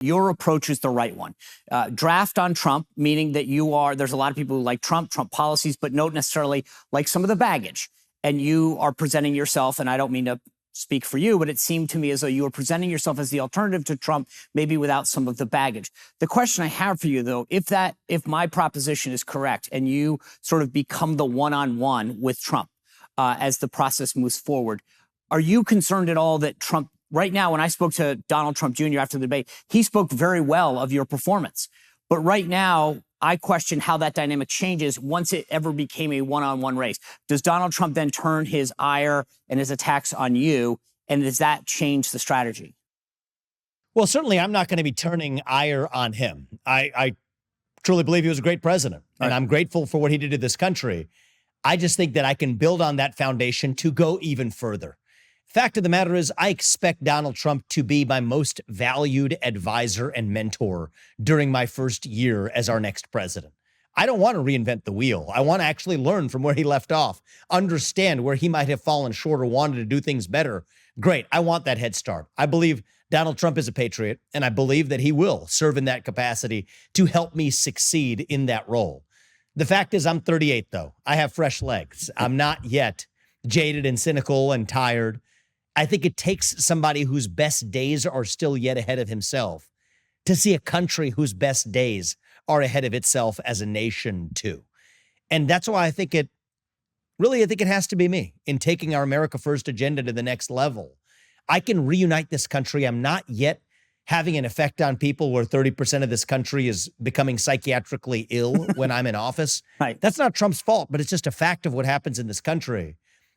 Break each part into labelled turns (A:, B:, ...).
A: Your approach is the right one. Draft on Trump, meaning that there's a lot of people who like Trump policies, but don't necessarily like some of the baggage. And you are presenting yourself, and I don't mean to speak for you, but it seemed to me as though you were presenting yourself as the alternative to Trump, maybe without some of the baggage. The question I have for you, though, if my proposition is correct and you sort of become the one-on-one with Trump as the process moves forward, are you concerned at all that Trump, right now, when I spoke to Donald Trump Jr. after the debate, he spoke very well of your performance. But right now, I question how that dynamic changes once it ever became a one-on-one race. Does Donald Trump then turn his ire and his attacks on you? And does that change the strategy?
B: Well, certainly I'm not going to be turning ire on him. I truly believe he was a great president, and I'm grateful for what he did to this country. I just think that I can build on that foundation to go even further. Fact of the matter is, I expect Donald Trump to be my most valued advisor and mentor during my first year as our next president. I don't want to reinvent the wheel. I want to actually learn from where he left off, understand where he might have fallen short or wanted to do things better. Great. I want that head start. I believe Donald Trump is a patriot, and I believe that he will serve in that capacity to help me succeed in that role. The fact is, I'm 38, though. I have fresh legs. I'm not yet jaded and cynical and tired. I think it takes somebody whose best days are still yet ahead of himself to see a country whose best days are ahead of itself as a nation too. And that's why I think it has to be me in taking our America First agenda to the next level. I can reunite this country. I'm not yet having an effect on people where 30% of this country is becoming psychiatrically ill when I'm in office.
A: Right.
B: That's not Trump's fault, but it's just a fact of what happens in this country.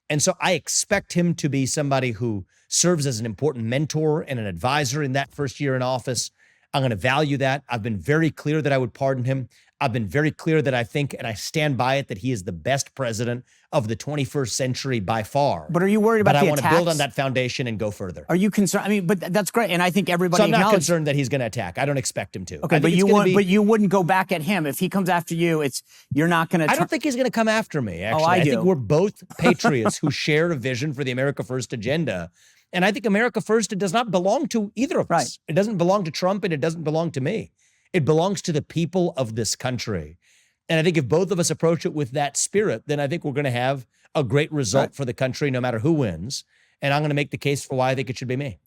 B: And so I expect him to be somebody who serves as an important mentor and an advisor in that first year in office. I'm going to value that. I've been very clear that I would pardon him. I've been very clear that I think, and I stand by it, that he is the best president of the 21st century by far.
A: But are you worried about the attacks?
B: But I want to build on that foundation and go further.
A: Are you concerned? I mean, but that's great. And I think everybody
B: So I'm not concerned that he's going to attack. I don't expect him to.
A: Okay, but you wouldn't go back at him. If he comes after you, you're not going to...
B: I don't think he's going to come after me, actually.
A: Oh, I do.
B: think we're both patriots who share a vision for the America First agenda. And I think America First, it does not belong to either of us. It doesn't belong to Trump, and it doesn't belong to me. It belongs to the people of this country. And I think if both of us approach it with that spirit, then I think we're going to have a great result for the country no matter who wins. And I'm going to make the case for why I think it should be me.